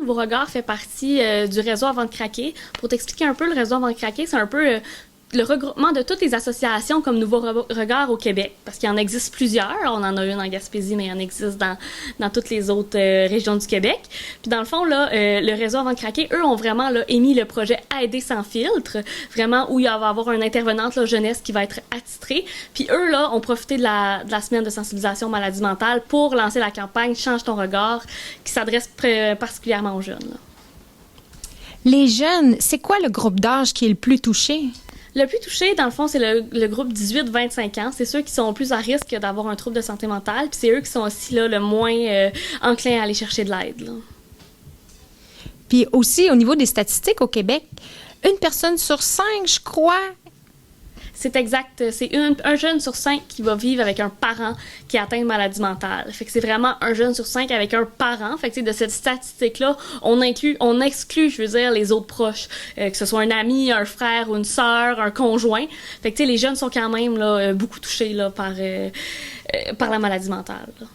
Nouveau Regard fait partie du réseau Avant de craquer. Pour t'expliquer un peu, le réseau Avant de craquer, c'est un peu le regroupement de toutes les associations comme Nouveau Regard au Québec, parce qu'il y en existe plusieurs. On en a une en Gaspésie, mais il y en existe dans toutes les autres régions du Québec. Puis dans le fond, là, le réseau Avant de craquer, eux ont vraiment là, émis le projet Aider sans filtre, vraiment où il va y avoir une intervenante là, jeunesse qui va être attitrée. Puis eux, là, ont profité de la semaine de sensibilisation aux maladies mentales pour lancer la campagne Change ton regard, qui s'adresse particulièrement aux jeunes. Là. Les jeunes, c'est quoi le groupe d'âge qui est le plus touché? Le plus touché, dans le fond, c'est le groupe 18-25 ans. C'est ceux qui sont plus à risque d'avoir un trouble de santé mentale. Puis c'est eux qui sont aussi là, le moins enclins à aller chercher de l'aide. Là. Puis aussi, au niveau des statistiques au Québec, une personne sur 5, je crois... C'est exact. C'est un jeune sur 5 qui va vivre avec un parent qui a atteint une maladie mentale. Fait que c'est vraiment un jeune sur 5 avec un parent. Fait que de cette statistique-là, on exclut, je veux dire, les autres proches. Que ce soit un ami, un frère ou une sœur, un conjoint. Fait que les jeunes sont quand même là, beaucoup touchés là, par la maladie mentale. Là.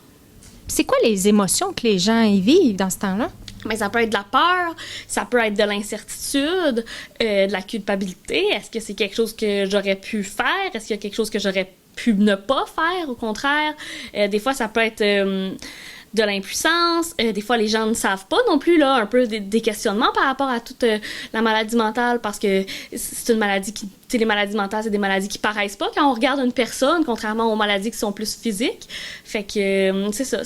C'est quoi les émotions que les gens y vivent dans ce temps-là? Mais ça peut être de la peur, ça peut être de l'incertitude, de la culpabilité. Est-ce que c'est quelque chose que j'aurais pu faire? Est-ce qu'il y a quelque chose que j'aurais pu ne pas faire? Au contraire, des fois, ça peut être de l'impuissance. Des fois, les gens ne savent pas non plus, là, un peu des questionnements par rapport à toute la maladie mentale, parce que c'est une maladie qui... Tu sais, les maladies mentales, c'est des maladies qui paraissent pas quand on regarde une personne, contrairement aux maladies qui sont plus physiques. Fait que, c'est ça,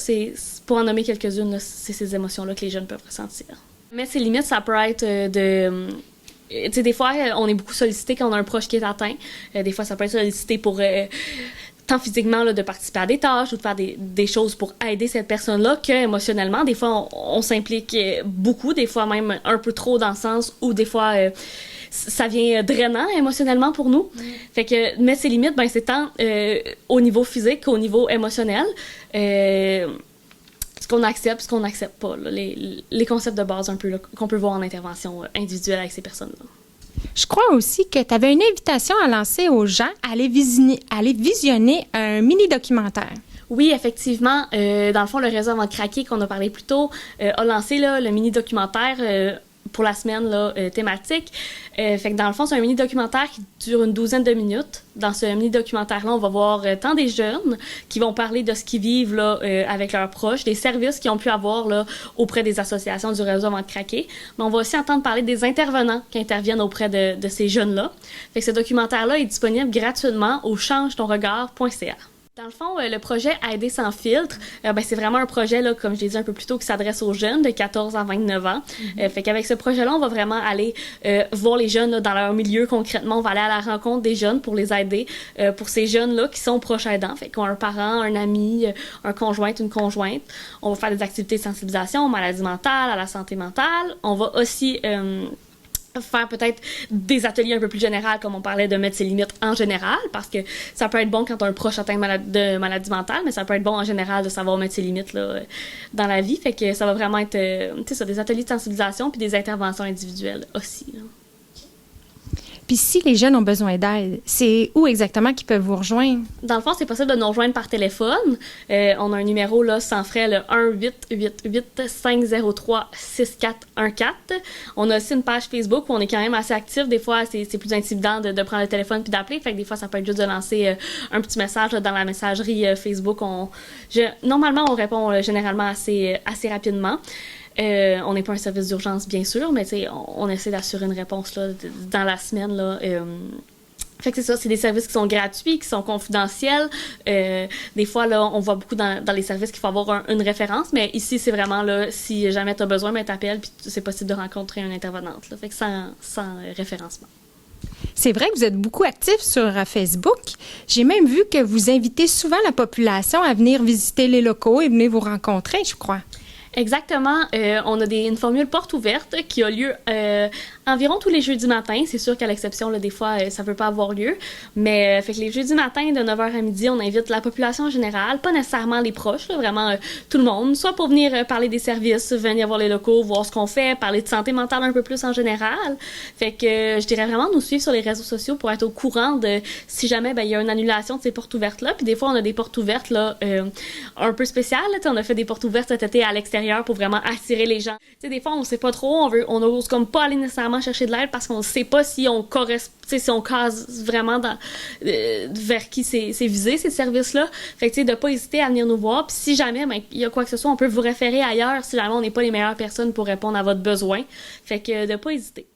pour en nommer quelques-unes, là, c'est ces émotions-là que les jeunes peuvent ressentir. Mais ces limites, ça peut être tu sais, des fois, on est beaucoup sollicité quand on a un proche qui est atteint. Des fois, ça peut être sollicité pour... tant physiquement là, de participer à des tâches ou de faire des choses pour aider cette personne-là qu'émotionnellement, des fois, on s'implique beaucoup, des fois même un peu trop dans le sens où des fois, ça vient drainant émotionnellement pour nous. Fait que mettre ses limites, ben, c'est tant au niveau physique qu'au niveau émotionnel. Ce qu'on accepte, ce qu'on n'accepte pas. Là, les concepts de base un peu là, qu'on peut voir en intervention individuelle avec ces personnes-là. Je crois aussi que tu avais une invitation à lancer aux gens à aller visionner un mini-documentaire. Oui, effectivement. Dans le fond, le réseau Avant de craquer qu'on a parlé plus tôt a lancé là, le mini-documentaire pour la semaine là, thématique. Fait que dans le fond, c'est un mini-documentaire qui dure une 12aine de minutes. Dans ce mini-documentaire-là, on va voir tant des jeunes qui vont parler de ce qu'ils vivent là, avec leurs proches, des services qu'ils ont pu avoir là, auprès des associations du réseau Avant de craquer. Mais on va aussi entendre parler des intervenants qui interviennent auprès de ces jeunes-là. Fait que ce documentaire-là est disponible gratuitement au changetonregard.ca. Dans le fond, le projet Aider sans filtre, ben, c'est vraiment un projet, là, comme je l'ai dit un peu plus tôt, qui s'adresse aux jeunes de 14 à 29 ans. Fait qu'avec ce projet-là, on va vraiment aller voir les jeunes là, dans leur milieu concrètement. On va aller à la rencontre des jeunes pour les aider, pour ces jeunes-là qui sont proches aidants. Fait qu'on a un parent, un ami, un conjoint, une conjointe. On va faire des activités de sensibilisation aux maladies mentales, à la santé mentale. On va aussi... faire peut-être des ateliers un peu plus généraux, comme on parlait de mettre ses limites en général, parce que ça peut être bon quand un proche atteint de maladie mentale, mais ça peut être bon en général de savoir mettre ses limites là, dans la vie. Fait que ça va vraiment être des ateliers de sensibilisation puis des interventions individuelles aussi. Là. Puis si les jeunes ont besoin d'aide, c'est où exactement qu'ils peuvent vous rejoindre? Dans le fond, c'est possible de nous rejoindre par téléphone. On a un numéro là, sans frais, le 1-888-503-6414. On a aussi une page Facebook où on est quand même assez actif. Des fois, c'est plus intimidant de prendre le téléphone puis d'appeler. Fait que des fois, ça peut être juste de lancer un petit message là, dans la messagerie Facebook. Normalement, on répond généralement assez rapidement. On n'est pas un service d'urgence, bien sûr, mais on essaie d'assurer une réponse là, dans la semaine. Là, fait que c'est ça, c'est des services qui sont gratuits, qui sont confidentiels. Des fois, là, on voit beaucoup dans les services qu'il faut avoir une référence, mais ici, c'est vraiment, là, si jamais tu as besoin, ben, t'appelles, puis c'est possible de rencontrer une intervenante. Là, fait que sans référencement. C'est vrai que vous êtes beaucoup actifs sur Facebook. J'ai même vu que vous invitez souvent la population à venir visiter les locaux et venir vous rencontrer, je crois. Exactement. On a une formule porte ouverte qui a lieu environ tous les jeudis matins. C'est sûr qu'à l'exception, là, des fois, ça ne peut pas avoir lieu. Mais fait que les jeudis matins, de 9h à midi, on invite la population en général, pas nécessairement les proches, là, vraiment tout le monde, soit pour venir parler des services, venir voir les locaux, voir ce qu'on fait, parler de santé mentale un peu plus en général. Fait que je dirais vraiment nous suivre sur les réseaux sociaux pour être au courant de si jamais il y a une annulation de ces portes ouvertes-là. Puis des fois, on a des portes ouvertes là, un peu spéciales. Là, on a fait des portes ouvertes cet été à l'extérieur extérieur pour vraiment attirer les gens. Tu sais, des fois, on sait pas trop, on ose comme pas aller nécessairement chercher de l'aide parce qu'on sait pas si on correspond, tu sais, si on case vraiment vers qui c'est visé, ces services-là. Fait que, tu sais, de pas hésiter à venir nous voir. Puis si jamais, ben, il y a quoi que ce soit, on peut vous référer ailleurs si jamais on n'est pas les meilleures personnes pour répondre à votre besoin. Fait que, de pas hésiter.